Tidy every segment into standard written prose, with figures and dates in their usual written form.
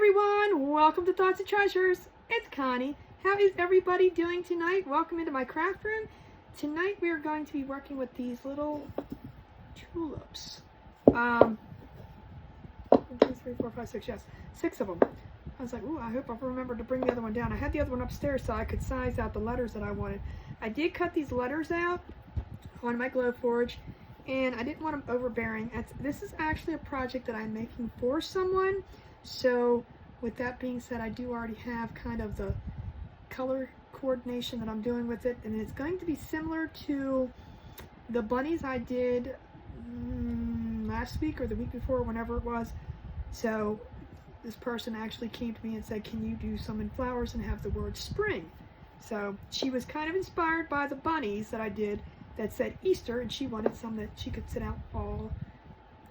everyone, welcome to Thoughts and Treasures. It's Connie. How is everybody doing tonight? Welcome into my craft room. Tonight we are going to be working with these little tulips. 1, 2, 3, 4, 5, 6, yes, 6 of them. I was like, ooh, I hope I remember to bring the other one down. I had the other one upstairs so I could size out the letters that I wanted. I did cut these letters out on my Glowforge, and I didn't want them overbearing. This is actually a project that I'm making for someone. So with that being said, I do already have kind of the color coordination that I'm doing with it, and it's going to be similar to the bunnies I did last week or the week before, whenever it was. So this person actually came to me and said, can you do some in flowers and have the word spring? So she was kind of inspired by the bunnies that I did that said Easter, and she wanted some that she could sit out all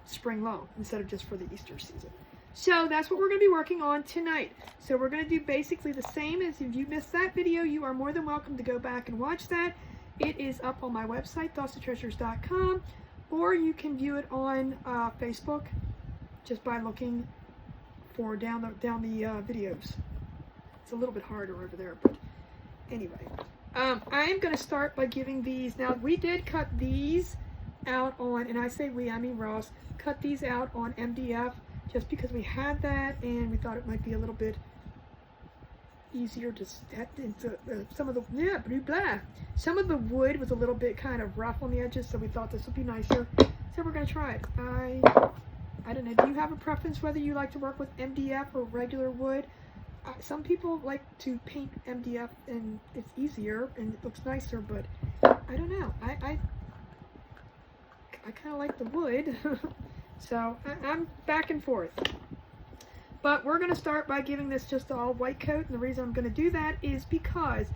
spring long instead of just for the Easter season. So that's what we're going to be working on tonight. So we're going to do basically the same. As if you missed that video, you are more than welcome to go back and watch that. It is up on my website, thoughtsandtreasures.com, or you can view it on Facebook just by looking for down the videos. It's a little bit harder over there, but anyway. I am going to start by giving these. Now, we did cut these out on, and I say we, I mean Ross, cut these out on MDF. Just because we had that, and we thought it might be a little bit easier to step into some of the some of the wood was a little bit kind of rough on the edges, so we thought this would be nicer. So we're gonna try it. I don't know. Do you have a preference whether you like to work with MDF or regular wood? Some people like to paint MDF, and it's easier and it looks nicer, but I don't know. I kind of like the wood. So I'm back and forth. But we're going to start by giving this just all white coat. And the reason I'm going to do that is because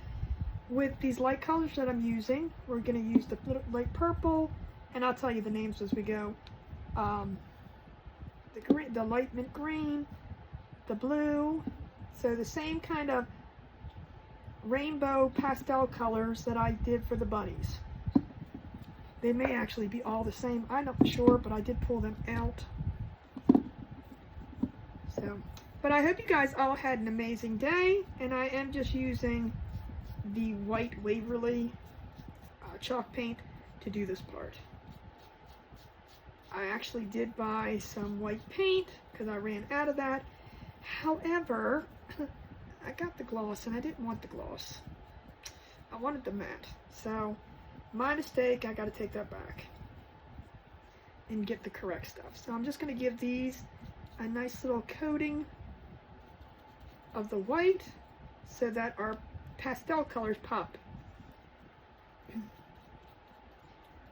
with these light colors that I'm using, we're going to use the light purple. And I'll tell you the names as we go. The green, the light mint green, the blue. So the same kind of rainbow pastel colors that I did for the bunnies. They may actually be all the same. I'm not sure, but I did pull them out. So, but I hope you guys all had an amazing day, and I am just using the white Waverly chalk paint to do this part. I actually did buy some white paint because I ran out of that. However, I got the gloss, and I didn't want the gloss. I wanted the matte. So my mistake, I got to take that back and get the correct stuff. So I'm just going to give these a nice little coating of the white so that our pastel colors pop.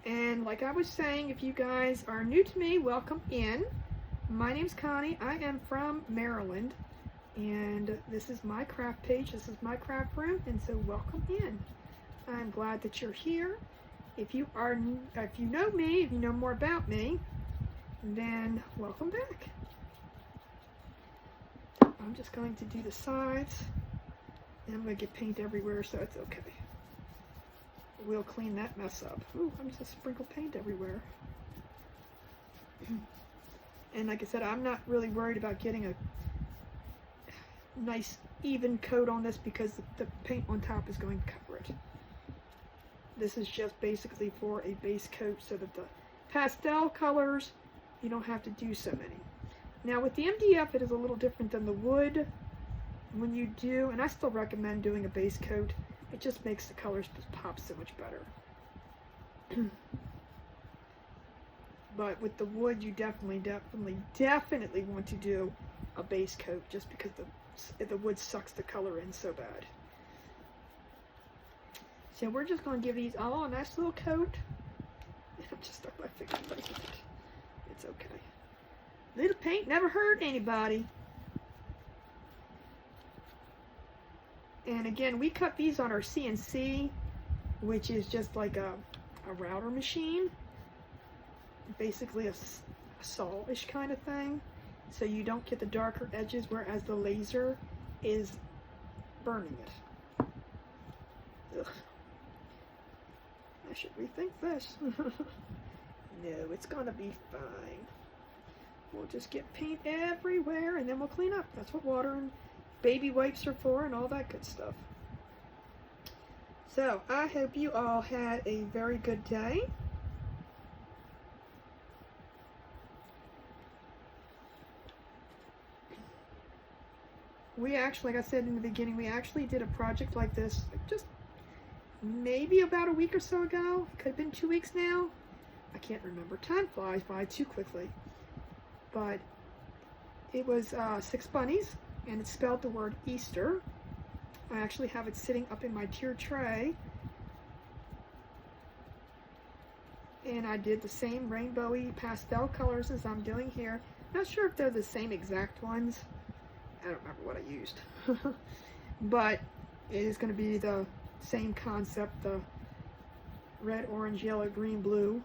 And like I was saying, if you guys are new to me, welcome in. My name's Connie. I am from Maryland, and this is my craft page. This is my craft room, and so welcome in. I'm glad that you're here. If you know me, if you know more about me, then welcome back. I'm just going to do the sides, and I'm going to get paint everywhere, so it's okay. We'll clean that mess up. Ooh, I'm just sprinkle paint everywhere. And like I said, I'm not really worried about getting a nice even coat on this because the paint on top is going to cover it. This is just basically for a base coat so that the pastel colors, you don't have to do so many. Now with the MDF, it is a little different than the wood. When you do, and I still recommend doing a base coat, it just makes the colors just pop so much better. But with the wood, you definitely want to do a base coat just because the wood sucks the color in so bad. So we're just going to give these all a nice little coat. I'm just stuck my finger in it. It's okay. Little paint never hurt anybody. And again, we cut these on our CNC, which is just like a router machine. Basically a saw-ish kind of thing. So you don't get the darker edges, whereas the laser is burning it. Ugh. I should rethink this. No, it's gonna be fine. we'll just get paint everywhere and then we'll clean up. That's what water and baby wipes are for and all that good stuff. So I hope you all had a very good day. We actually, like I said in the beginning, we actually did a project like this just maybe about a week or so ago. It could have been 2 weeks now. I can't remember. Time flies by too quickly. But it was 6 bunnies, and it spelled the word Easter. I actually have it sitting up in my tier tray. And I did the same rainbowy pastel colors as I'm doing here. Not sure if they're the same exact ones. I don't remember what I used. But it is going to be the same concept, the red, orange, yellow, green, blue.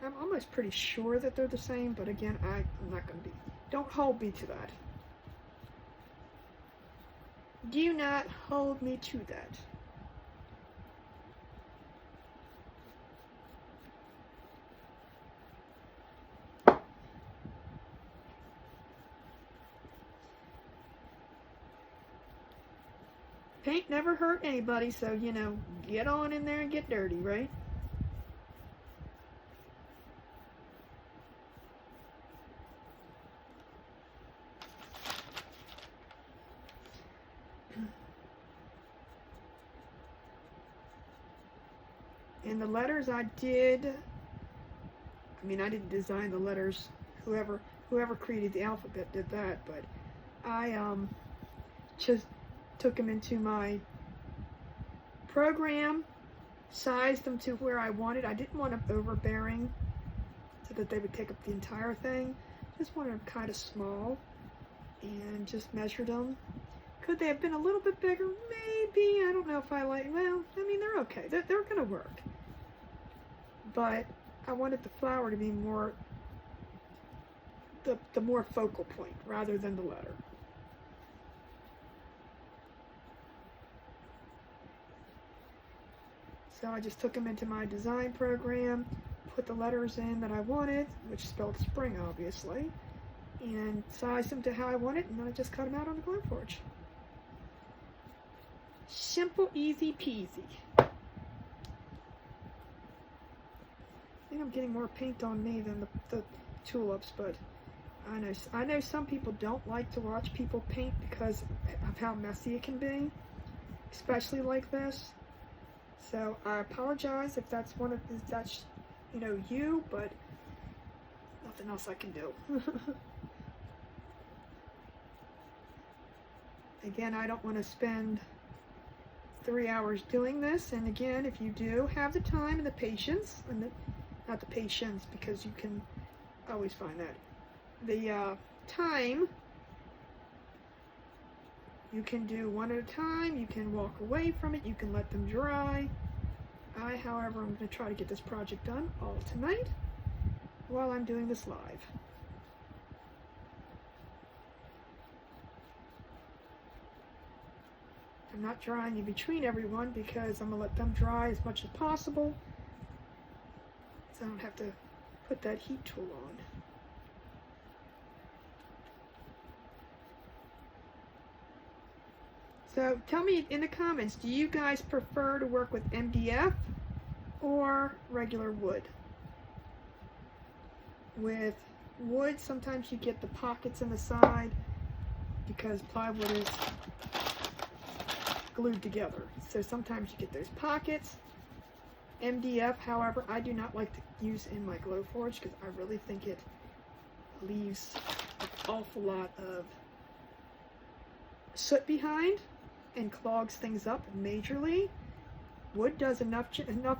I'm almost pretty sure that they're the same, but again, I'm not going to be. Don't hold me to that. Do not hold me to that. Paint never hurt anybody, so, you know, get on in there and get dirty, right? And the letters I didn't design the letters. Whoever created the alphabet did that, but I just took them into my program, sized them to where I wanted. I didn't want them overbearing so that they would take up the entire thing. Just wanted them kind of small and just measured them. Could they have been a little bit bigger? Maybe. I don't know if I like, well, I mean, they're okay. They're going to work. But I wanted the flower to be more, the more focal point rather than the letter. So I just took them into my design program, put the letters in that I wanted, which spelled spring obviously, and sized them to how I wanted, and then I just cut them out on the Glowforge. Simple, easy peasy. I think I'm getting more paint on me than the tulips, but I know some people don't like to watch people paint because of how messy it can be, especially like this. So I apologize if that's you, but nothing else I can do. Again, I don't want to spend 3 hours doing this, and again, if you do have the time and the patience, and not the patience because you can always find that, the time, you can do one at a time, you can walk away from it, you can let them dry. However, I'm going to try to get this project done all tonight while I'm doing this live. I'm not drying in between everyone because I'm going to let them dry as much as possible so I don't have to put that heat tool on. So tell me in the comments, do you guys prefer to work with MDF or regular wood? With wood, sometimes you get the pockets in the side because plywood is glued together. So sometimes you get those pockets. MDF, however, I do not like to use in my Glowforge because I really think it leaves an awful lot of soot behind and clogs things up majorly. Wood does enough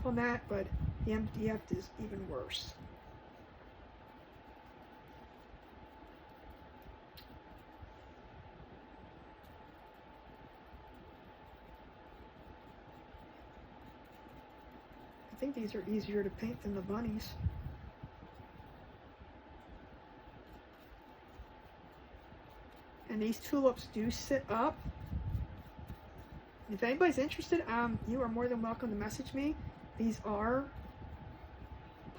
on that, but the MDF is even worse. I think these are easier to paint than the bunnies. And these tulips do sit up. If anybody's interested, you are more than welcome to message me. These are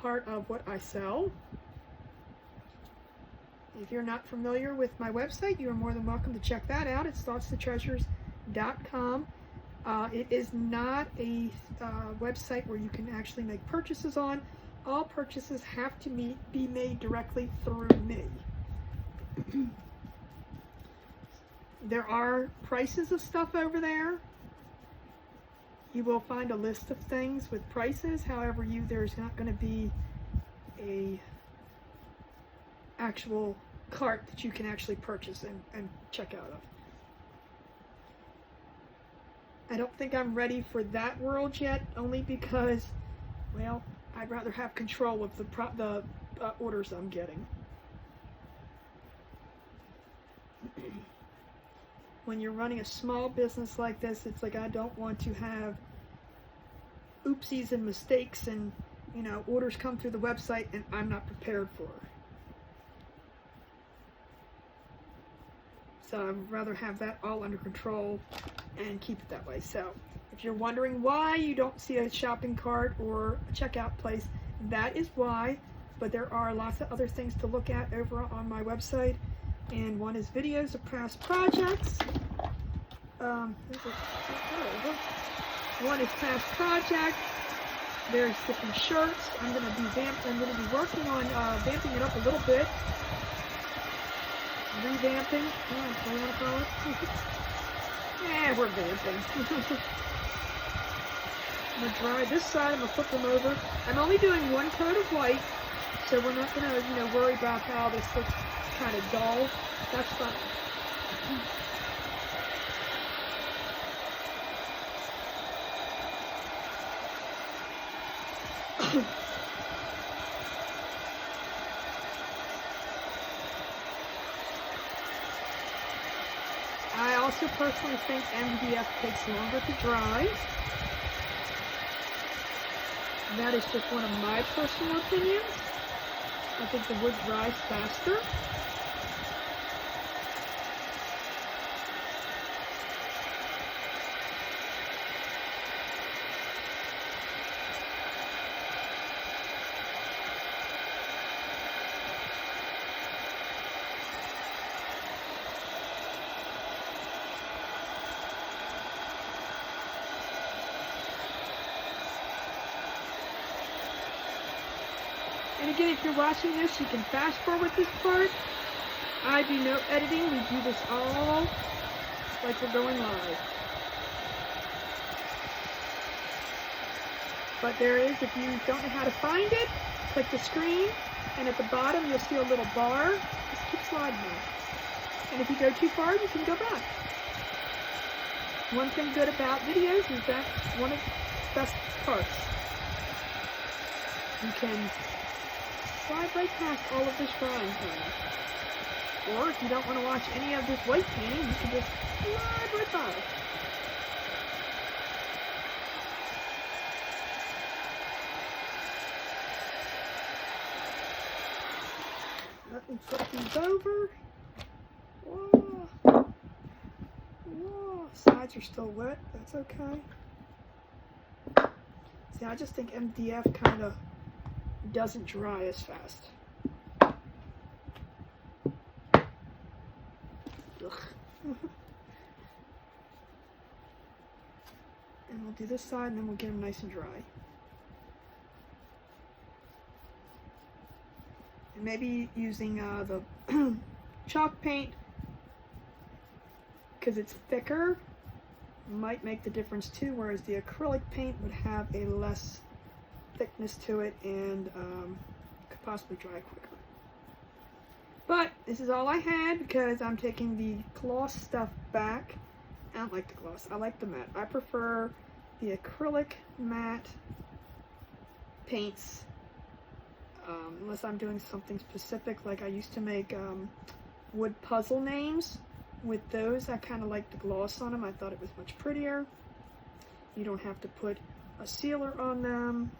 part of what I sell. If you're not familiar with my website, you are more than welcome to check that out. It's thoughtstotreasures.com. It is not a website where you can actually make purchases on. All purchases have to be made directly through me. There are prices of stuff over there. You will find a list of things with prices. However, there's not going to be a actual cart that you can actually purchase and check out of. I don't think I'm ready for that world yet, only because, well, I'd rather have control of the orders I'm getting. When you're running a small business like this, it's like I don't want to have oopsies and mistakes and, orders come through the website and I'm not prepared for. So I'd rather have that all under control and keep it that way. So if you're wondering why you don't see a shopping cart or a checkout place, that is why. But there are lots of other things to look at over on my website. And one is videos of past projects. One is past project. There's different shirts. I'm going to be working on vamping it up a little bit. Revamping. What do you want to call it? Yeah, we're vamping. I'm going to dry this side. I'm going to flip them over. I'm only doing one coat of white, so we're not going to, worry about how this looks kind of dull. That's fine. I also personally think MDF takes longer to dry. That is just one of my personal opinions. I think the wood dries faster. And again, if you're watching this, you can fast forward this part. I do no editing. We do this all like we're going live. But there is, if you don't know how to find it, click the screen, and at the bottom you'll see a little bar. Just keep sliding it. And if you go too far, you can go back. One thing good about videos is that's one of the best parts. You can slide right past all of this drawing painting. Or if you don't want to watch any of this white painting, you can just slide right by. Let me flip these over. Whoa. Whoa. Sides are still wet. That's okay. See, I just think MDF kind of doesn't dry as fast. And we'll do this side and then we'll get them nice and dry. And maybe using the chalk paint, because it's thicker, might make the difference too, whereas the acrylic paint would have a less thickness to it and could possibly dry quicker. But this is all I had because I'm taking the gloss stuff back. I don't like the gloss. I like the matte. I prefer the acrylic matte paints unless I'm doing something specific, like I used to make wood puzzle names. With those, I kind of like the gloss on them. I thought it was much prettier. You don't have to put a sealer on them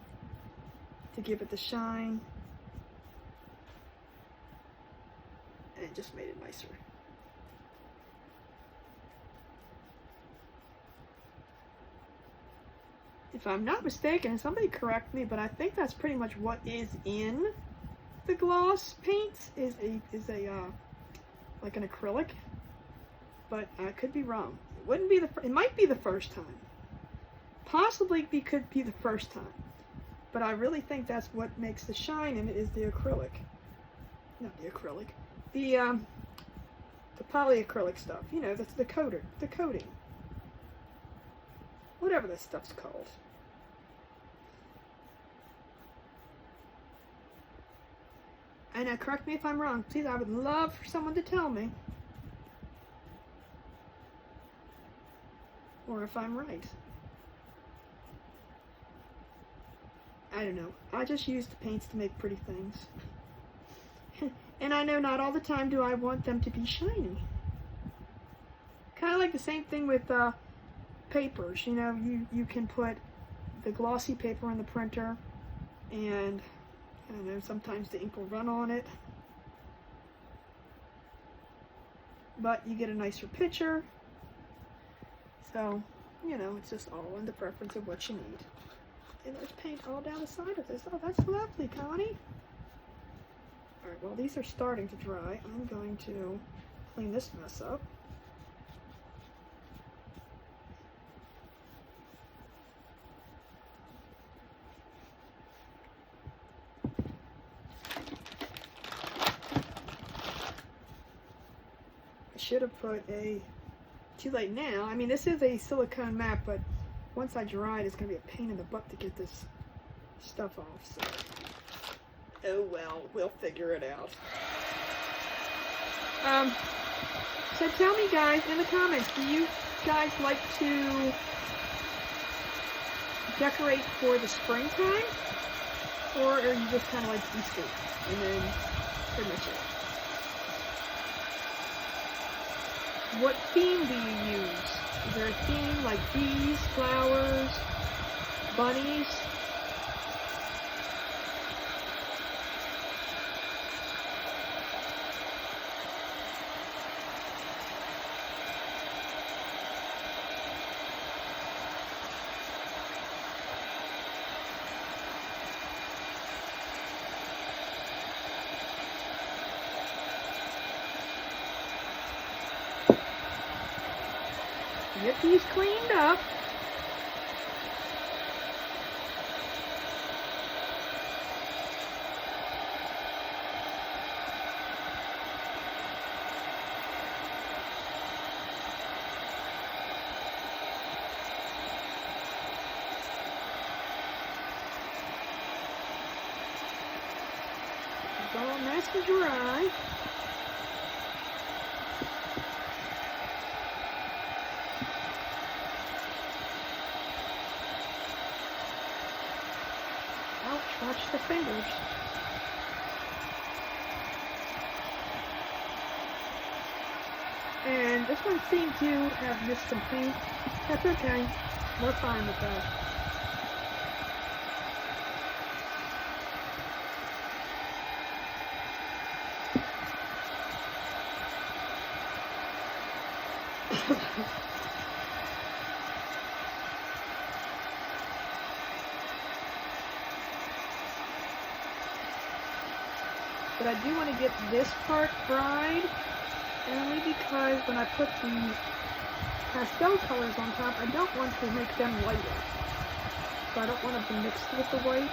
to give it the shine. And it just made it nicer. If if I'm not mistaken, somebody correct me, but I think that's pretty much what is in the gloss paints is a like an acrylic, but I could be wrong. It wouldn't be it might be the first time. Possibly could be the first time, but I really think that's what makes the shine in it is the acrylic. Not the acrylic, the polyacrylic stuff. You know, that's the coating. Whatever that stuff's called. I know, correct me if I'm wrong. Please, I would love for someone to tell me. Or if I'm right. I don't know. I just use the paints to make pretty things. And I know not all the time do I want them to be shiny. Kind of like the same thing with papers. You know, you can put the glossy paper on the printer, and I don't know, sometimes the ink will run on it, but you get a nicer picture. So, you know, it's just all in the preference of what you need. And there's paint all down the side of this. Oh, that's lovely, Connie. Alright, well, these are starting to dry. I'm going to clean this mess up. I should have put too late now. I mean, this is a silicone mat, but once I dry it, it's going to be a pain in the butt to get this stuff off. So, oh well, we'll figure it out. So tell me, guys, in the comments, do you guys like to decorate for the springtime? Or are you just kind of like Easter? And then pretty much it. What theme do you use? Is there a theme like bees, flowers, bunnies? Get these cleaned up. It's all nice and dry. Watch the fingers. And this one seemed to have missed some paint. That's okay. We're fine with that. But I do want to get this part dried, only because when I put the pastel colors on top, I don't want to make them lighter. So I don't want them to mix with the white.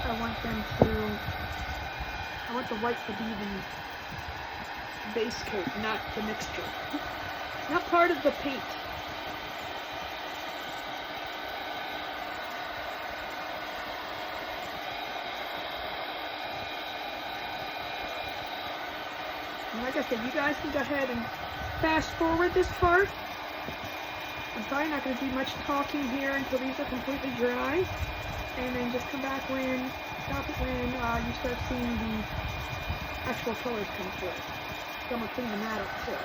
I want the white to be the base coat, not the mixture. Not part of the paint. And like I said, you guys can go ahead and fast forward this part. I'm probably not going to do much talking here until these are completely dry. And then just come back stop it when you start seeing the actual colors come through. So I'm going to clean the mat up too.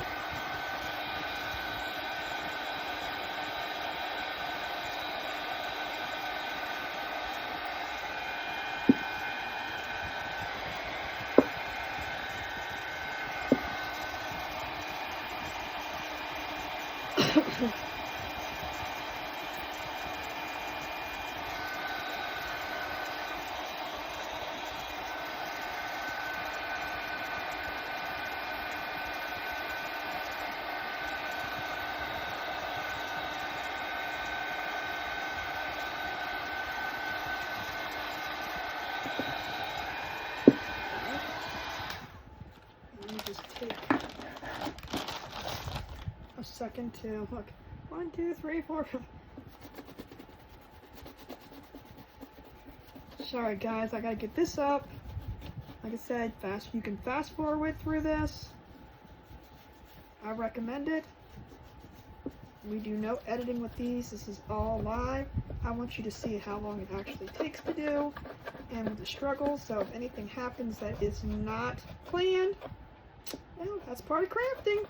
second to look. 1, 2, 3, 4. Sorry guys, I gotta get this up. Like I said, you can fast forward through this. I recommend it. We do no editing with these. This is all live. I want you to see how long it actually takes to do and the struggle. So if anything happens that is not planned, well, that's part of crafting.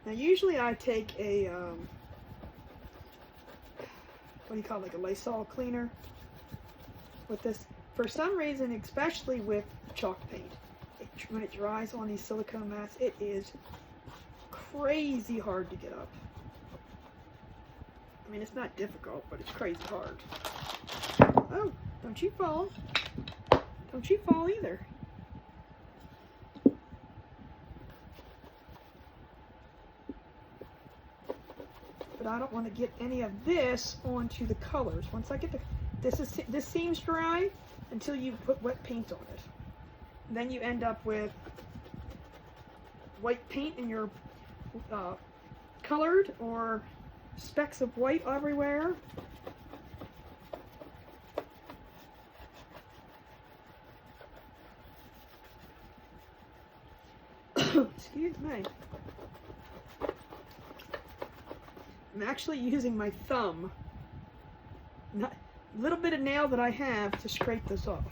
Now usually I take a, what do you call it, like a Lysol cleaner with this. For some reason, especially with chalk paint, when it dries on these silicone mats, it is crazy hard to get up. I mean, it's not difficult, but it's crazy hard. Oh, don't you fall. Don't you fall either. But I don't want to get any of this onto the colors. Once I get this seam's dry until you put wet paint on it. Then you end up with white paint in your colored or specks of white everywhere. Excuse me. I'm actually using my thumb, a little bit of nail that I have, to scrape this off.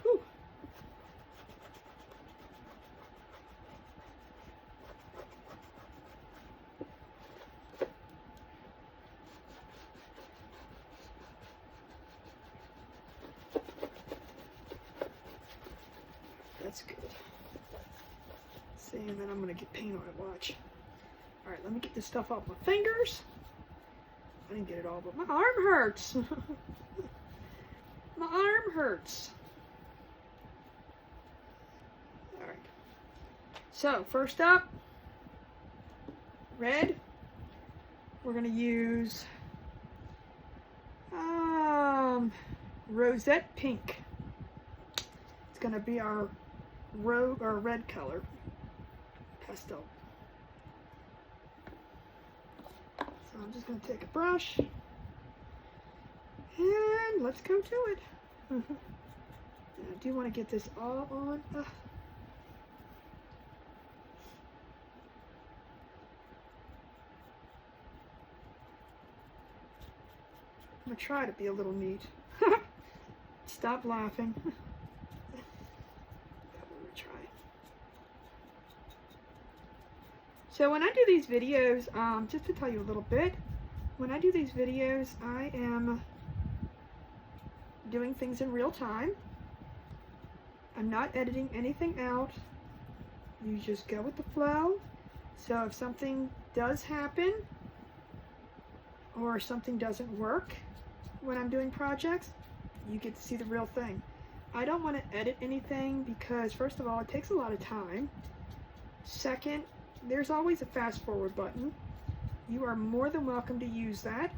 Whew. That's good. See, and then I'm going to get paint on it, watch. Alright, let me get this stuff off my fingers. I didn't get it all, but my arm hurts. My arm hurts. Alright. So, first up, red. We're going to use rosette pink. It's going to be our red color. Pastel. So I'm just going to take a brush and let's go to it. And I do want to get this all on. I'm going to try to be a little neat. Stop laughing. So when I do these videos, just to tell you a little bit, when I do these videos, I am doing things in real time. I'm not editing anything out. You just go with the flow. So if something does happen, or something doesn't work when I'm doing projects, you get to see the real thing. I don't want to edit anything because, first of all, it takes a lot of time. Second, there's always a fast forward button. You are more than welcome to use that.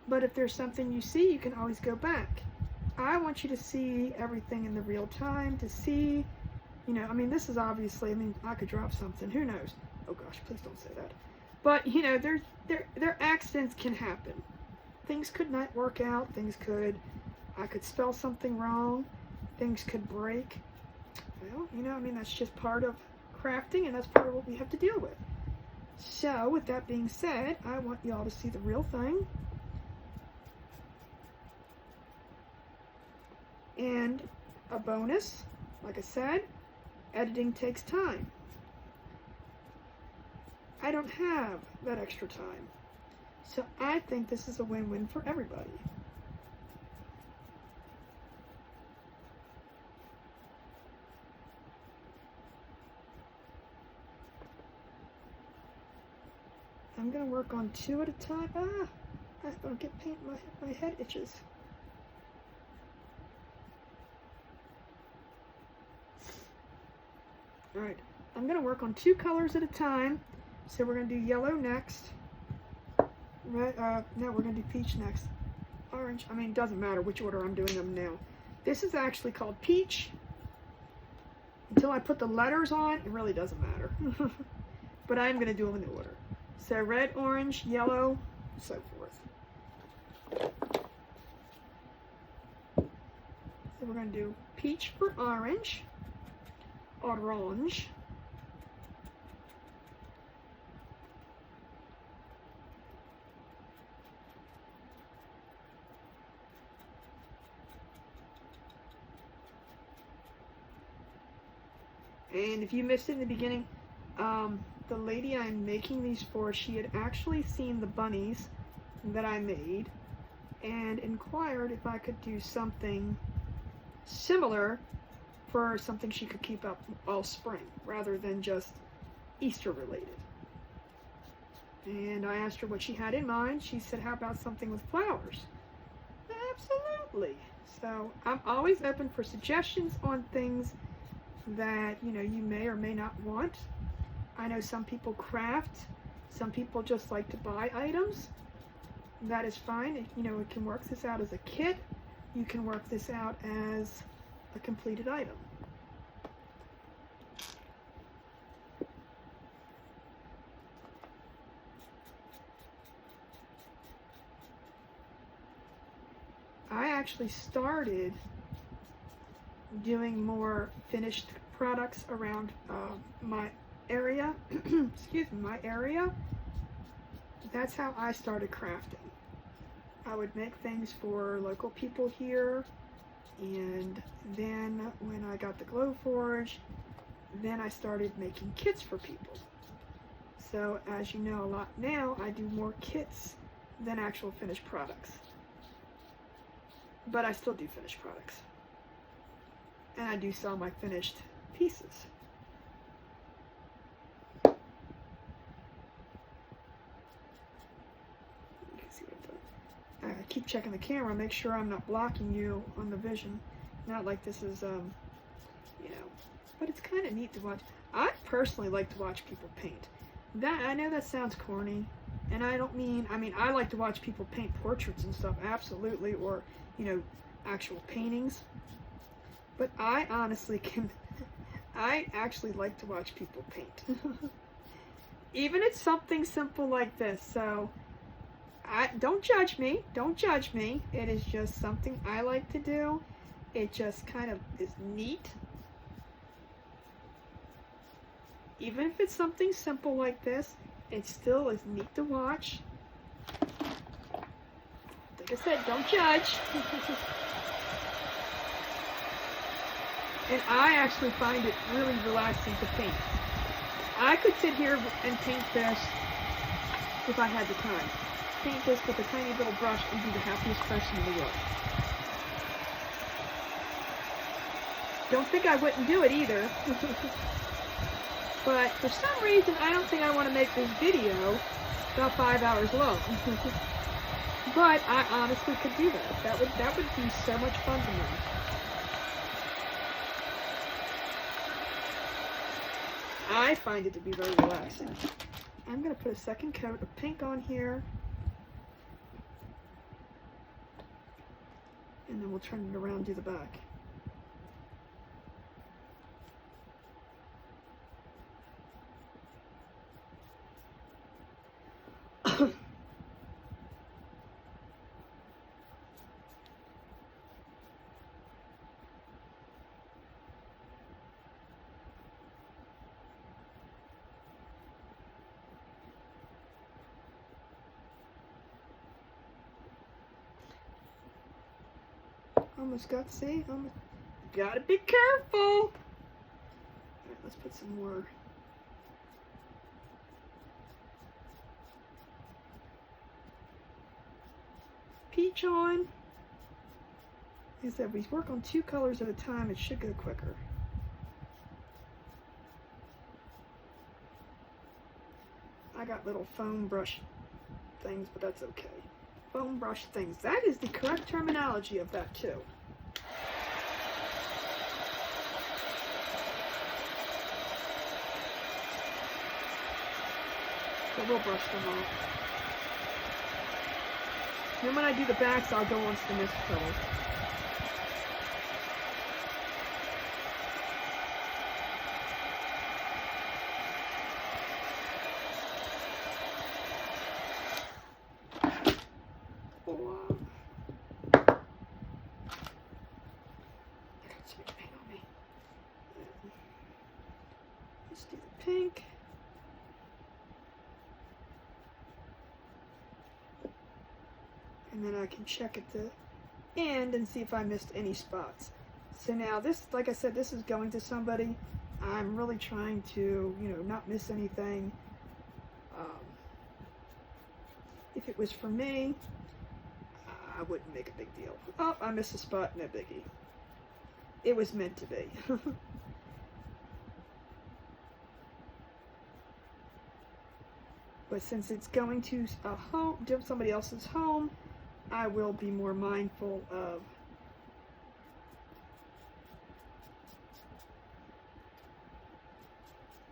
But if there's something you see, you can always go back. I want you to see everything in the real time, to see, you know, I mean, this is obviously, I mean, I could drop something, who knows? Oh gosh, please don't say that. But, you know, there accidents can happen. Things could not work out, I could spell something wrong, things could break. Well, you know, I mean, that's just part of crafting, and that's part of what we have to deal with. So with that being said, I want y'all to see the real thing. And a bonus, like I said, editing takes time. I don't have that extra time. So I think this is a win-win for everybody. I'm going to work on 2 at a time. I don't get paint, my head itches. Alright, I'm going to work on 2 colors at a time. So we're going to do yellow next. Red, no, we're going to do peach next. orange. I mean, it doesn't matter which order I'm doing them now. This is actually called peach. Until I put the letters on, it really doesn't matter. But I'm going to do them in the order. So red, orange, yellow, so forth. So we're going to do peach for orange, orange, and if you missed it in the beginning, the lady I'm making these for, she had actually seen the bunnies that I made and inquired if I could do something similar for something she could keep up all spring rather than just Easter related. And I asked her what she had in mind. She said, how about something with flowers? Absolutely. So I'm always open for suggestions on things that, you know, you may or may not want. I know some people craft, some people just like to buy items. That is fine. You know, it can work this out as a kit. You can work this out as a completed item. I actually started doing more finished products around my area. Excuse me, my area. That's how I started crafting. I would make things for local people here, and then when I got the Glowforge, then I started making kits for people. So as you know a lot now, I do more kits than actual finished products. But I still do finished products. And I do sell my finished pieces. You can see what I'm doing. I keep checking the camera, make sure I'm not blocking you on the vision. Not like this is, you know, but it's kind of neat to watch. I personally like to watch people paint. I know that sounds corny, and I don't mean, I like to watch people paint portraits and stuff, absolutely, or, you know, actual paintings. But I honestly I actually like to watch people paint. Even it's something simple like this. So, don't judge me. Don't judge me. It is just something I like to do. It just kind of is neat. Even if it's something simple like this, it still is neat to watch. Like I said, don't judge. And I actually find it really relaxing to paint. I could sit here and paint this if I had the time. Paint this with a tiny little brush and be the happiest person in the world. Don't think I wouldn't do it either. But for some reason, I don't think I want to make this video about 5 hours long. But I honestly could do that. That would be so much fun to me. I find it to be very relaxing. I'm going to put a second coat of pink on here. And then we'll turn it around and do the back. Almost got to see. Gotta be careful. All right, let's put some more. Peach on. Like I said, we work on 2 colors at a time. It should go quicker. I got little foam brush things, but that's okay. Foam brush things. That is the correct terminology of that too. So we'll brush them off. Then when I do the backs, I'll go on to the next color. Let's do the pink. And then I can check at the end and see if I missed any spots. So now this, like I said, this is going to somebody. I'm really trying to, not miss anything. If it was for me, I wouldn't make a big deal. Oh, I missed a spot, no biggie. It was meant to be. But since it's going to a home, somebody else's home, I will be more mindful of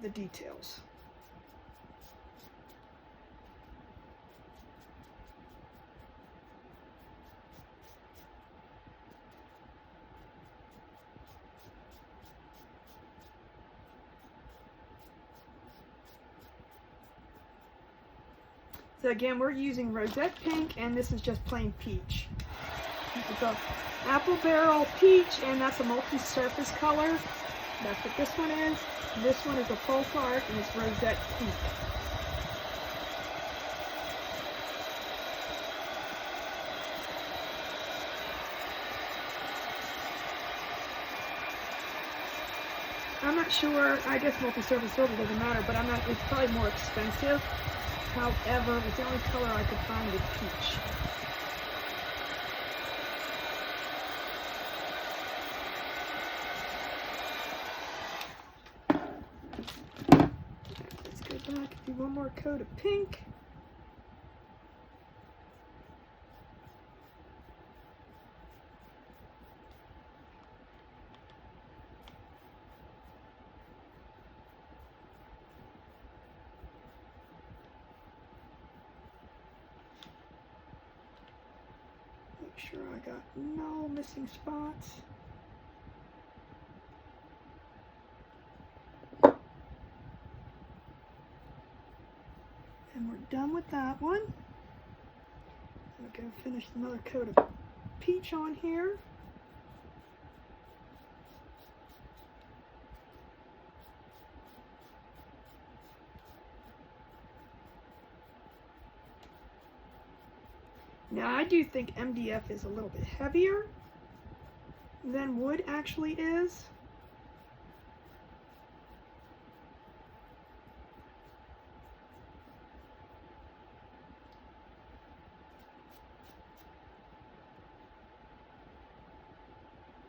the details. So again, we're using rosette pink, and this is just plain peach. It's a apple barrel peach, and that's a multi-surface color. That's what this one is. This one is a full heart, and it's rosette pink. I'm not sure. I guess multi-surface silver doesn't matter, but it's probably more expensive. However, it's the only color I could find with peach. Let's go back and do one more coat of pink. Make sure I got no missing spots. And we're done with that one. I'm going to finish another coat of peach on here. Now I do think MDF is a little bit heavier than wood actually is.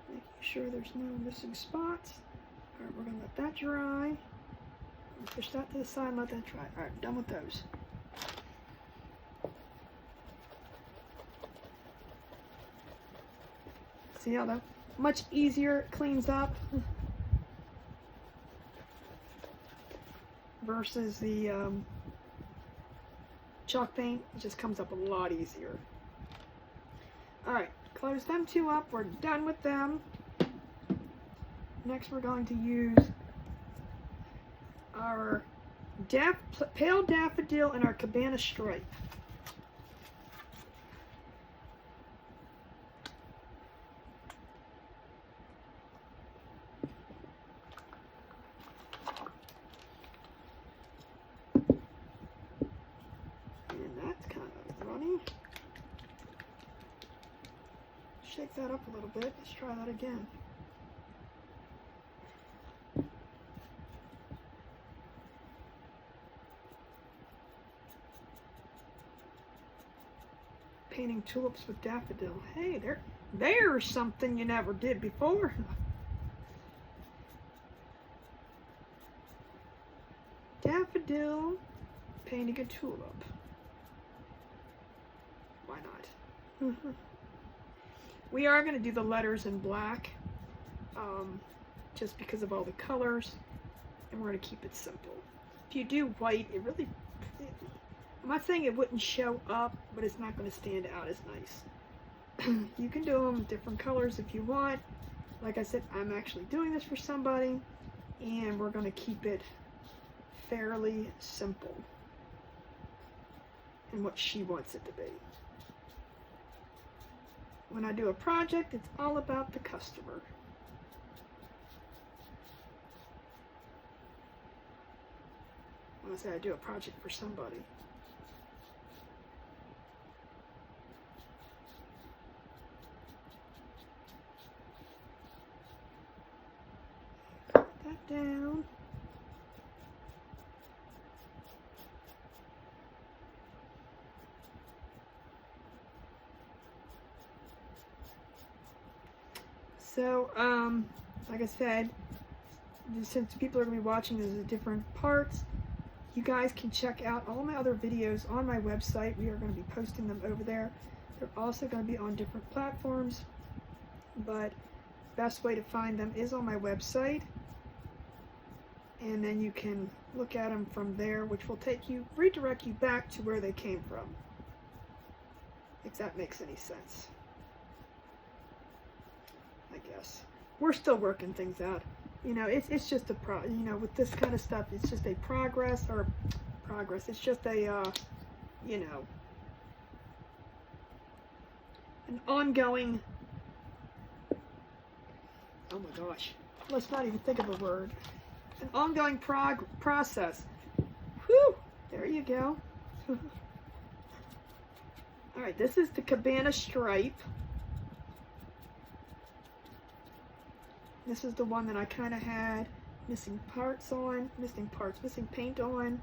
Making sure there's no missing spots. All right, we're gonna let that dry. Push that to the side and let that dry. All right, done with those. See how that much easier cleans up versus the chalk paint. It just comes up a lot easier. All right, close them two up. We're done with them. Next, we're going to use our pale daffodil and our cabana stripe. Shake that up a little bit. Let's try that again. Painting tulips with daffodil. Hey, there's something you never did before. Daffodil painting a tulip. Why not? We are going to do the letters in black, just because of all the colors, and we're going to keep it simple. If you do white, I'm not saying it wouldn't show up, but it's not going to stand out as nice. You can do them different colors if you want. Like I said, I'm actually doing this for somebody, and we're going to keep it fairly simple in what she wants it to be. When I do a project, it's all about the customer. When I say I do a project for somebody. Put that down. So, like I said, since people are going to be watching these different parts, you guys can check out all my other videos on my website. We are going to be posting them over there. They're also going to be on different platforms, but best way to find them is on my website. And then you can look at them from there, which will redirect you back to where they came from, if that makes any sense. I guess we're still working things out. You know, it's just a with this kind of stuff, it's just a progress. It's just a you know, an ongoing. Oh my gosh, let's not even think of a word. An ongoing process. Whew, there you go. All right, this is the cabana stripe. This is the one that I kind of had missing paint on.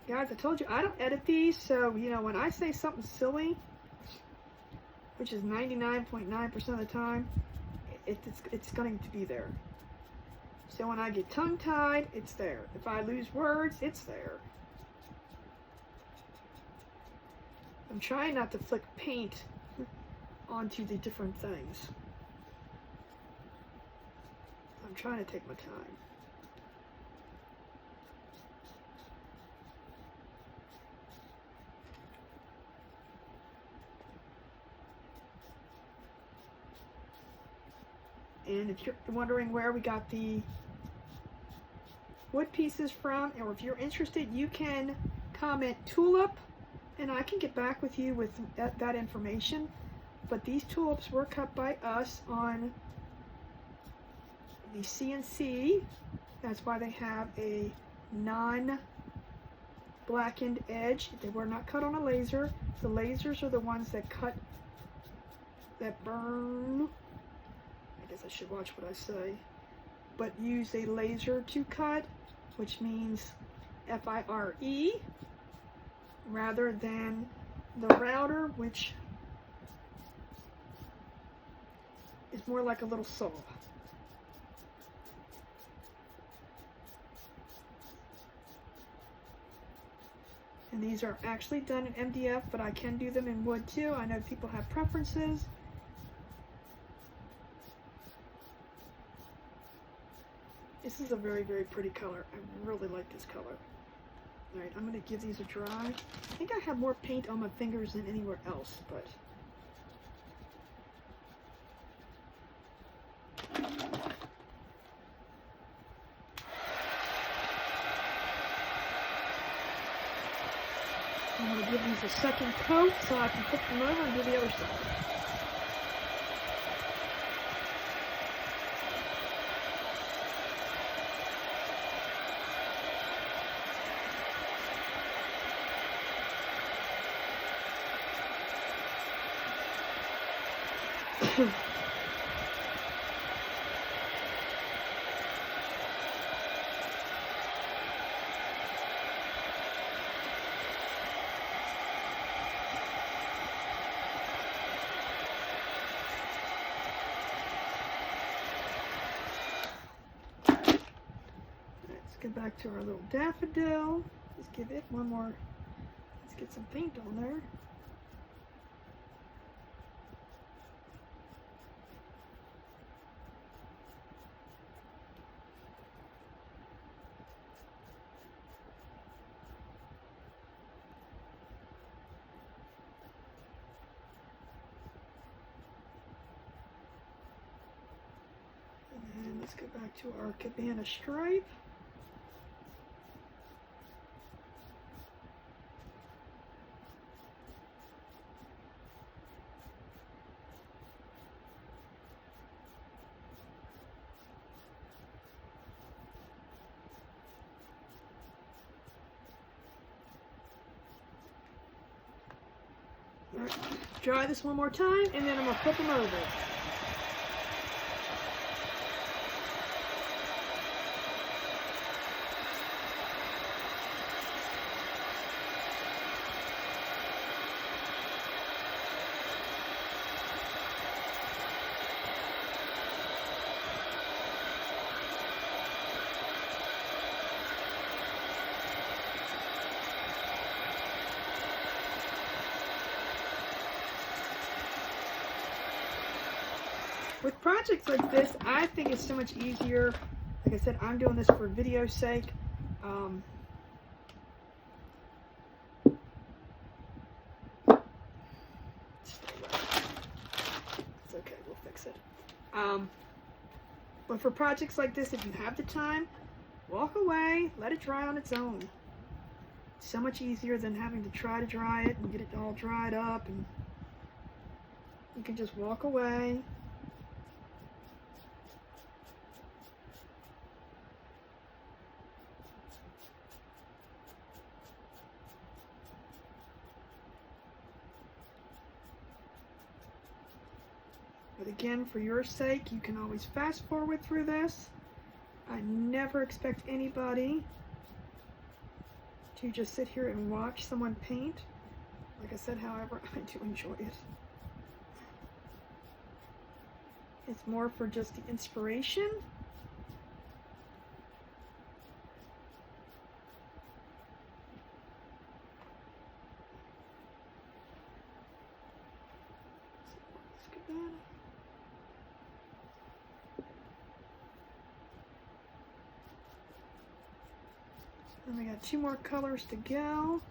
Guys, I told you I don't edit these, so you know when I say something silly, which is 99.9% of the time, it's going to be there. So when I get tongue-tied, it's there. If I lose words, it's there. I'm trying not to flick paint onto the different things. I'm trying to take my time. And if you're wondering where we got the wood pieces from, or if you're interested, you can comment tulip, and I can get back with you with that information. But these tulips were cut by us on the CNC. That's why they have a non-blackened edge. They were not cut on a laser. The lasers are the ones that burn. I guess I should watch what I say. But use a laser to cut, which means F-I-R-E, rather than the router, which is more like a little saw. And these are actually done in MDF, but I can do them in wood too. I know people have preferences. This is a very, very pretty color. I really like this color. Alright, I'm going to give these a dry. I think I have more paint on my fingers than anywhere else, but I'm going to give these a second coat so I can put them over and do the other side. Get back to our little daffodil. Let's give it one more. Let's get some paint on there. let's go back to our cabana stripe. All right, dry this one more time, and then I'm going to flip them over. With projects like this, I think it's so much easier. Like I said, I'm doing this for video's sake. It's okay, we'll fix it. But for projects like this, if you have the time, walk away, let it dry on its own. So much easier than having to try to dry it and get it all dried up, and you can just walk away. But again, for your sake, you can always fast forward through this. I never expect anybody to just sit here and watch someone paint. Like I said, however, I do enjoy it. It's more for just the inspiration. And we got 2 more colors to go.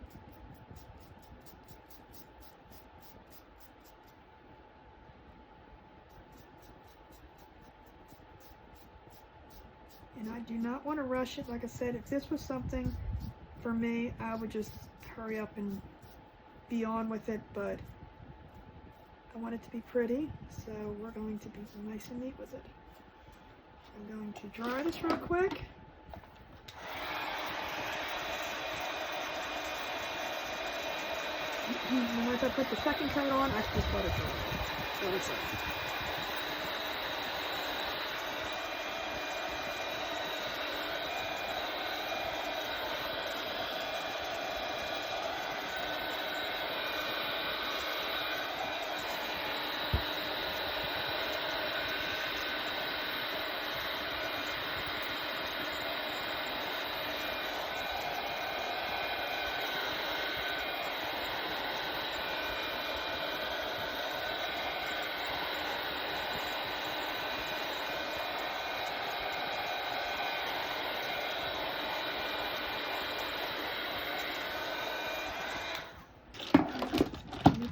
And I do not want to rush it. Like I said, if this was something for me, I would just hurry up and be on with it, but I want it to be pretty, so we're going to be nice and neat with it. I'm going to dry this real quick. And once I put the second coat on, I can just let it dry. So it's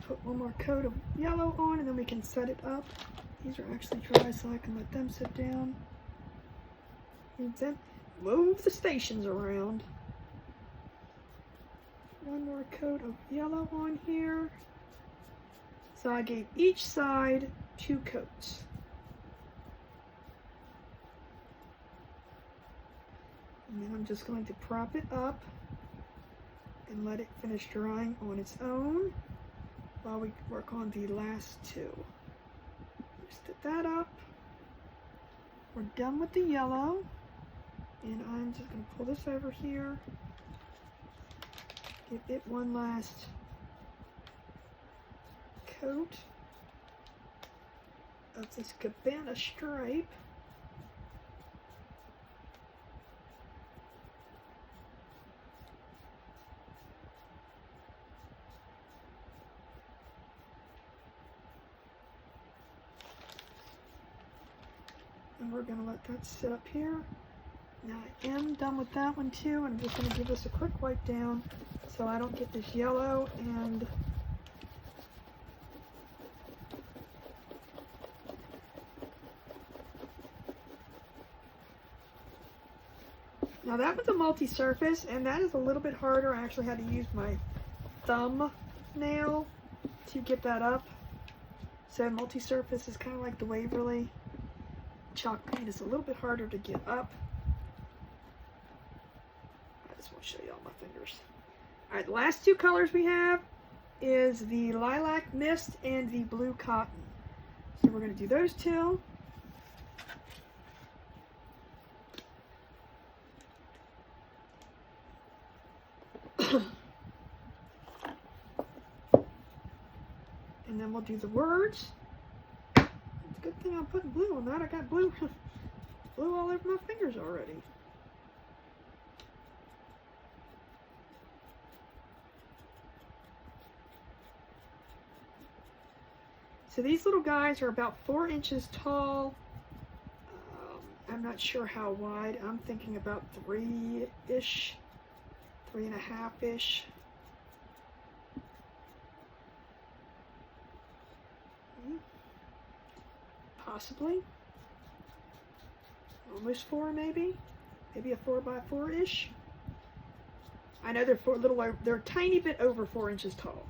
put one more coat of yellow on, and then we can set it up. These are actually dry, so I can let them sit down. And then move the stations around. One more coat of yellow on here. So I gave each side 2 coats. And then I'm just going to prop it up and let it finish drying on its own while we work on the last 2. Set that up. We're done with the yellow, and I'm just going to pull this over here, give it one last coat of this cabana stripe. And we're going to let that sit up here. Now I am done with that one too. I'm just going to give this a quick wipe down so I don't get this yellow and Now that was a multi-surface, and that is a little bit harder. I actually had to use my thumb nail to get that up. So multi-surface is kind of like the Waverly chalk paint. It's a little bit harder to get up. I just want to show you all my fingers. All right, the last two colors we have is the Lilac Mist and the Blue Cotton. So we're going to do those two. And then we'll do the words. It's a good thing I'm putting blue on that. I got blue all over my fingers already. So these little guys are about 4 inches tall. I'm not sure how wide. I'm thinking about 3-ish, 3.5-ish. Possibly. Almost 4 maybe. Maybe a 4x4-ish. I know they're a tiny bit over 4 inches tall.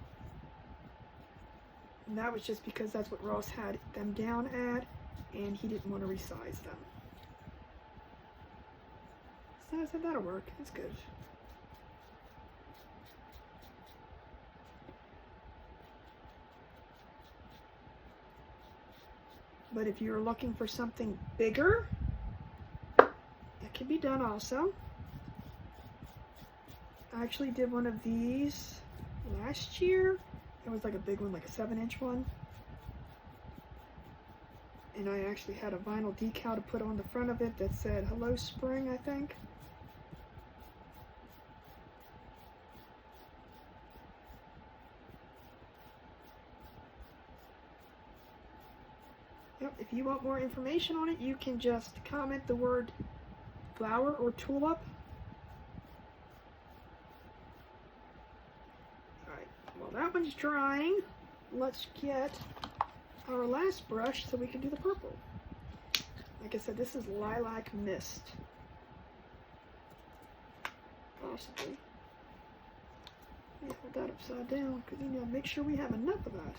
And that was just because that's what Ross had them down at, and he didn't want to resize them. So I said that'll work. That's good. But if you're looking for something bigger, that can be done also. I actually did one of these last year. It was like a big one, like a 7-inch one. And I actually had a vinyl decal to put on the front of it that said, "Hello Spring," I think. Yep, if you want more information on it, you can just comment the word flower or tulip. Alright, well that one's drying. Let's get our last brush so we can do the purple. Like I said, this is Lilac Mist. Possibly. Yeah, hold that upside down because you need to make sure we have enough of that.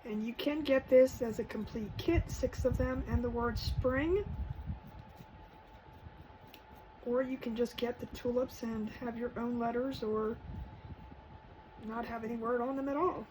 And you can get this as a complete kit, 6 of them, and the word spring. Or you can just get the tulips and have your own letters, or not have any word on them at all.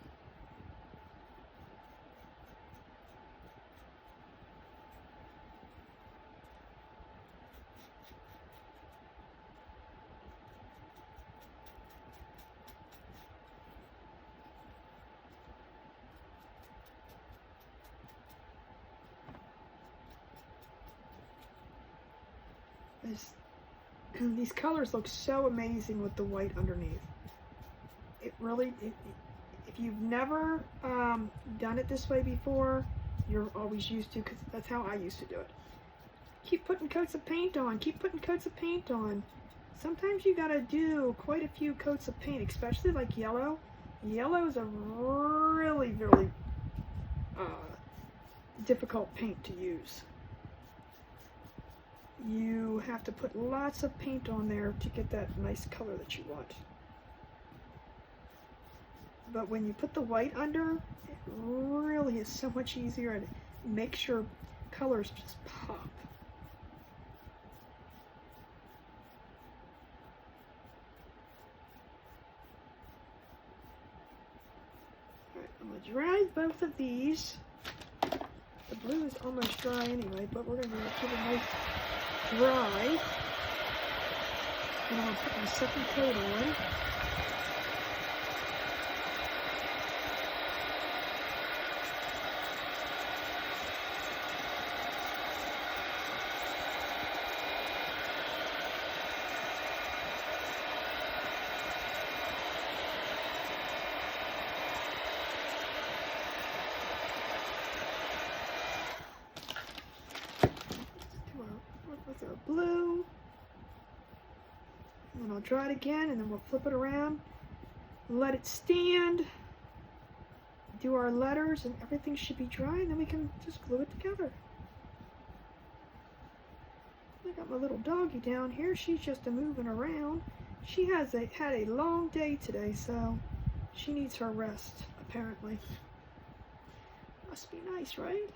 These colors look so amazing with the white underneath. It really, if you've never done it this way before, you're always used to, because that's how I used to do it. Keep putting coats of paint on, keep putting coats of paint on. Sometimes you gotta do quite a few coats of paint, especially like yellow. Yellow is a really, really difficult paint to use. You have to put lots of paint on there to get that nice color that you want. But when you put the white under, it really is so much easier and makes your colors just pop. Alright, I'm going to dry both of these. The blue is almost dry anyway, but we're going to give it a nice dry. And I'm going to put my second coat on. blue. And then I'll dry it again, and then we'll flip it around, let it stand, do our letters, and everything should be dry, and then we can just glue it together. I got my little doggy down here. She's just moving around. She had a long day today, so she needs her rest, apparently. Must be nice, right?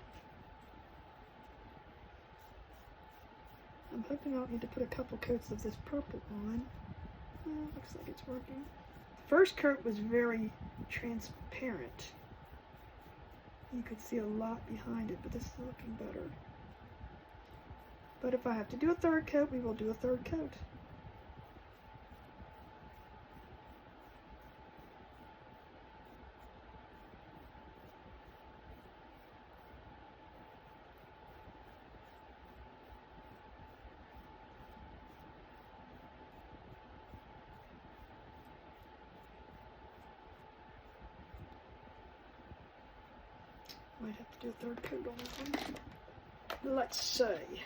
I'm hoping I don't need to put a couple coats of this purple on. Well, looks like it's working. The first coat was very transparent. You could see a lot behind it, but this is looking better. But if I have to do a third coat, we will do a third coat. Might have to do a third coat on this one. Let's see.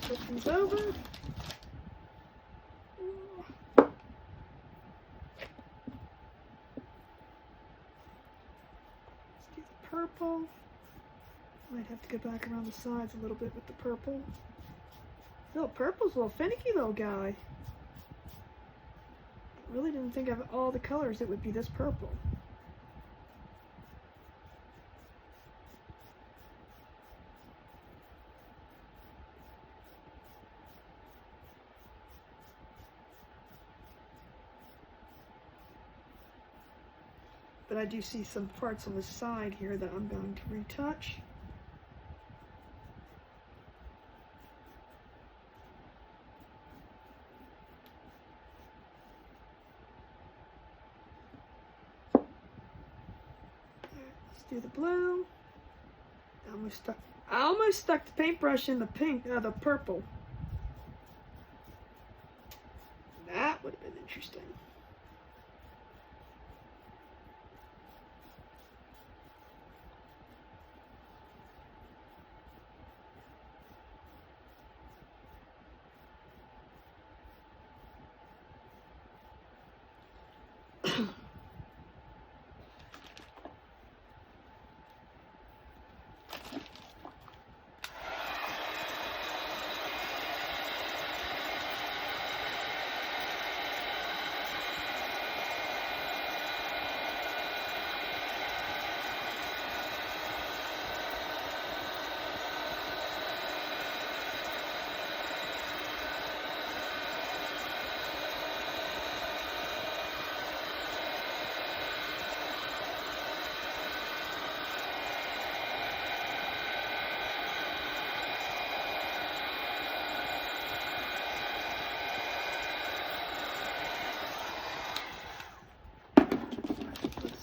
Flip these over. Let's do the purple. Might have to go back around the sides a little bit with the purple. Oh, purple's a little finicky little guy. Really didn't think of all the colors it would be this purple. But I do see some parts on the side here that I'm going to retouch. Let's do the blue. I almost stuck the paintbrush in the the purple. That would have been interesting.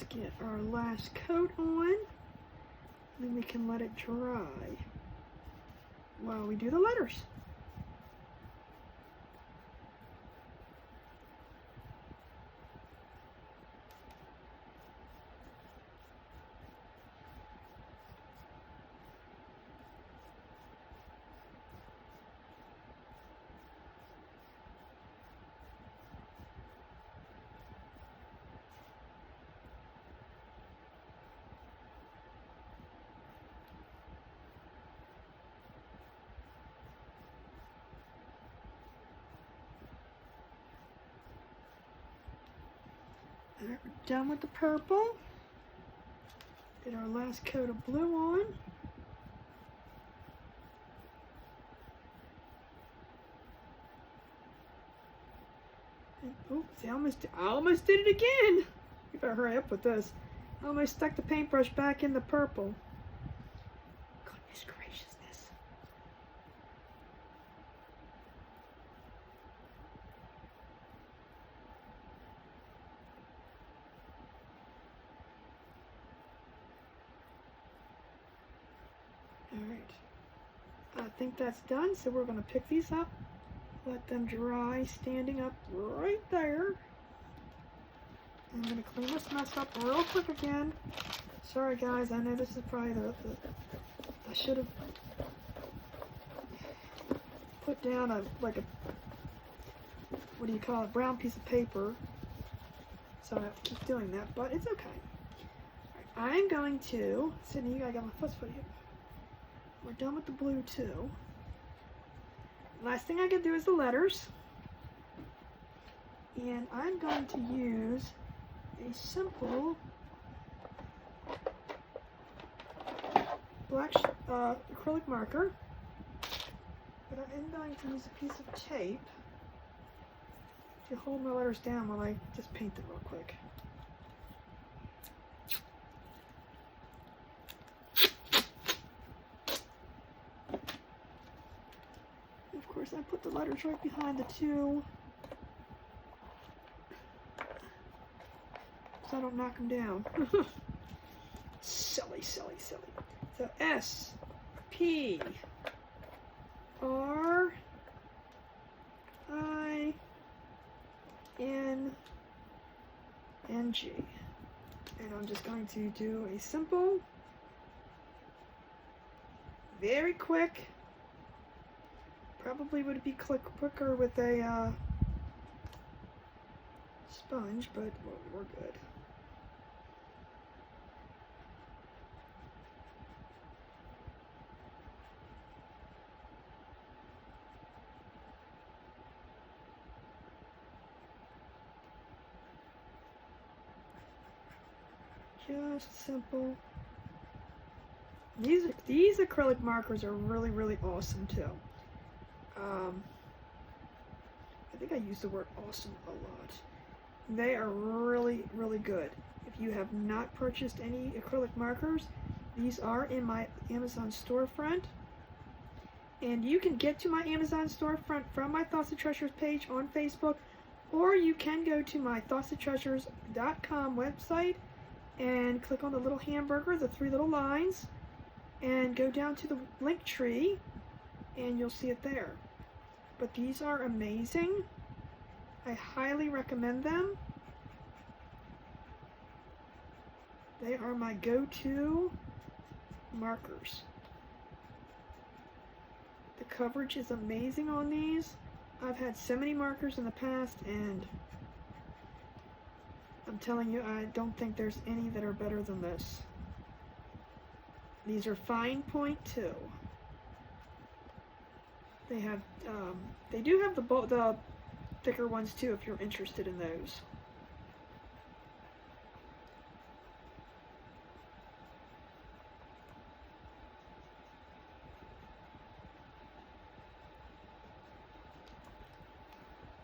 Get our last coat on, then we can let it dry while we do the letters. Alright, we're done with the purple. Get our last coat of blue on. And, oh, See, I almost did it again. You better hurry up with this. I almost stuck the paintbrush back in the purple. Goodness graciousness. Alright. I think that's done, so we're going to pick these up. Let them dry, standing up right there. I'm going to clean this mess up real quick again. Sorry guys, I know this is probably I should have put down what do you call it, brown piece of paper. So I keep doing that, but it's okay. Right, I'm going to, Sydney, I got my foot for you. We're done with the blue too. Last thing I can do is the letters. And I'm going to use a simple black acrylic marker. But I am going to use a piece of tape to hold my letters down while I just paint them real quick. Of course, I put the letters right behind the two so I don't knock them down. Silly, silly, silly. So S, P, R, I, N, and G. And I'm just going to do a simple, very quick, probably would be quicker with a sponge, but we're good. Just simple. These acrylic markers are really, really awesome too. I think I use the word awesome a lot. They are really, really good. If you have not purchased any acrylic markers, these are in my Amazon storefront. And you can get to my Amazon storefront from my Thoughts and Treasures page on Facebook, or you can go to my thoughtsandtreasures.com website and click on the little hamburger, the three little lines, and go down to the link tree and you'll see it there. But these are amazing. I highly recommend them. They are my go-to markers. The coverage is amazing on these. I've had so many markers in the past, and I'm telling you, I don't think there's any that are better than this. These are fine point too. They have, they do have the thicker ones too, if you're interested in those.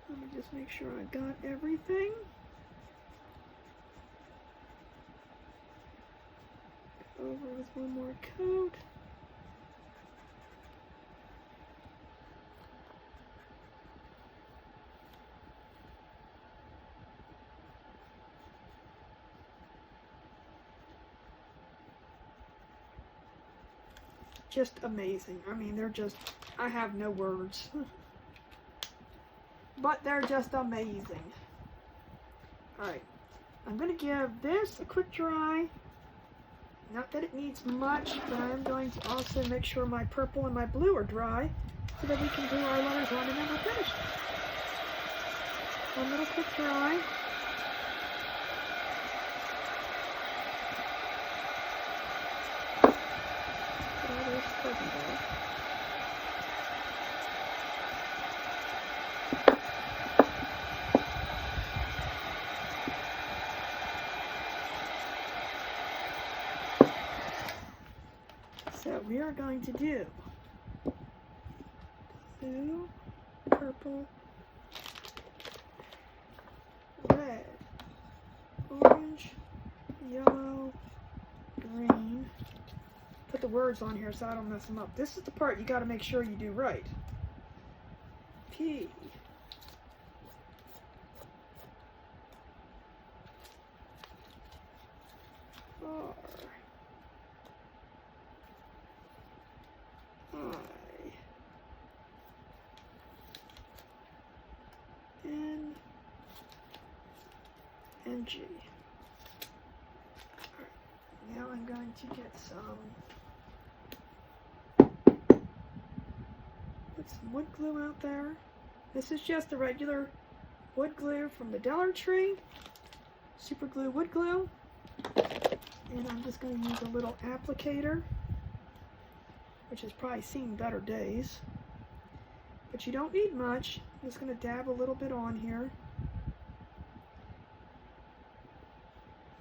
Let me just make sure I got everything. Over with one more coat. Just amazing. I mean, they're just, I have no words. But they're just amazing. Alright, I'm going to give this a quick dry. Not that it needs much, but I'm going to also make sure my purple and my blue are dry so that we can do our letters on and then we're finished. One little quick dry. Put all those purple there. So we are going to do blue, purple, the words on here so I don't mess them up. This is the part you got to make sure you do right. P. R. I. N. And G. Alright, now I'm going to get put some wood glue out there. This is just the regular wood glue from the Dollar Tree. Super glue wood glue. And I'm just going to use a little applicator, which has probably seen better days. But you don't need much. I'm just going to dab a little bit on here.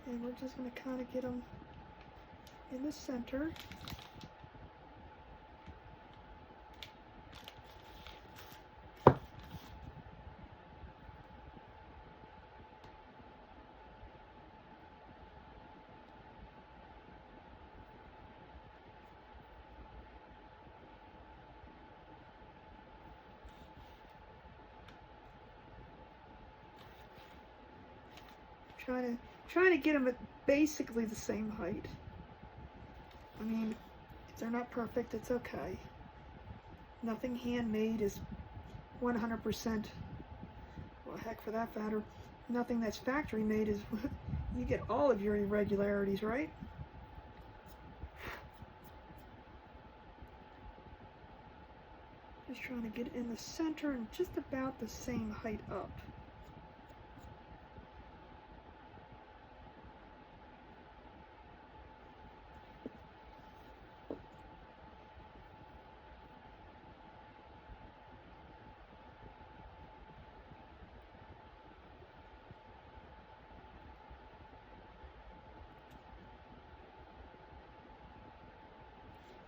And we're just going to kind of get them in the center. Trying to get them at basically the same height. I mean, if they're not perfect, it's okay. Nothing handmade is 100%, well, heck, for that matter, nothing that's factory made is, you get all of your irregularities, right? Just trying to get it in the center and just about the same height up.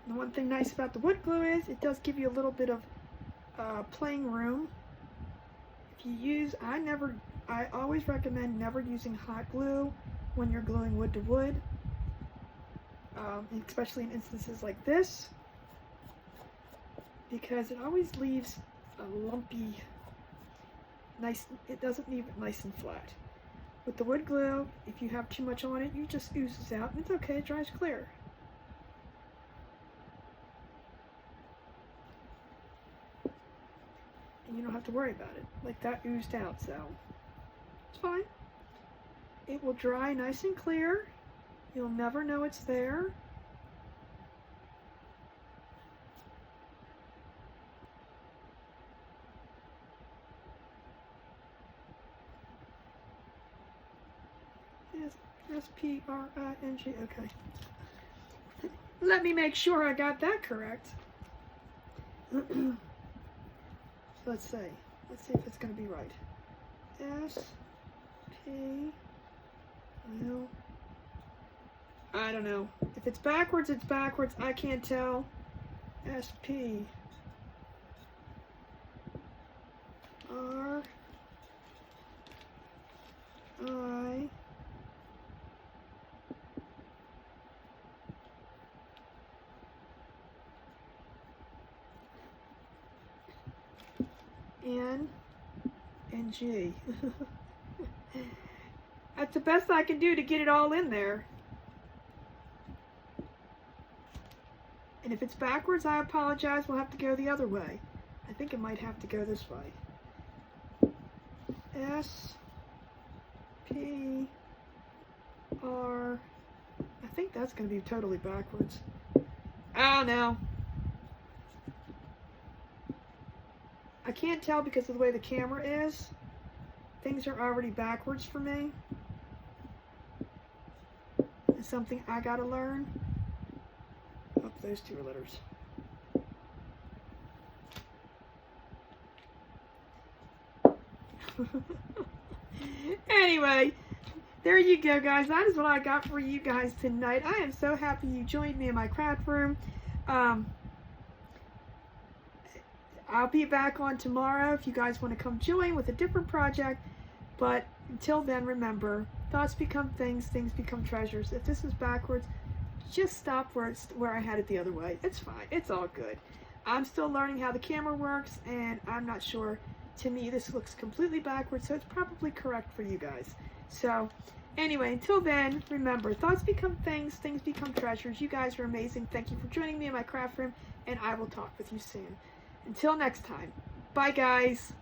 The one thing nice about the wood glue is it does give you a little bit of playing room. If you use, I always recommend never using hot glue when you're gluing wood to wood, especially in instances like this, because it always leaves a lumpy, nice, it doesn't leave it nice and flat. With the wood glue, if you have too much on it, it just oozes out, and it's okay, it dries clear. You don't have to worry about it. Like that oozed out, so it's fine. It will dry nice and clear. You'll never know it's there. S-P-R-I-N-G, okay. Let me make sure I got that correct. Let's see if it's going to be right. S, P, L, I don't know. If it's backwards, it's backwards. I can't tell. S, P, R, I, N, and G. That's the best I can do to get it all in there. And if it's backwards, I apologize. We'll have to go the other way. I think it might have to go this way. S, P, R. I think that's going to be totally backwards. Oh, no. I can't tell because of the way the camera is. Things are already backwards for me. It's something I gotta learn. Oh, those two are letters. Anyway, there you go, guys. That is what I got for you guys tonight. I am so happy you joined me in my craft room. I'll be back on tomorrow if you guys want to come join with a different project. But until then, remember, thoughts become things, things become treasures. If this is backwards, just stopped where I had it the other way. It's fine. It's all good. I'm still learning how the camera works, and I'm not sure. To me, this looks completely backwards, so it's probably correct for you guys. So, anyway, until then, remember, thoughts become things, things become treasures. You guys are amazing. Thank you for joining me in my craft room, and I will talk with you soon. Until next time. Bye, guys.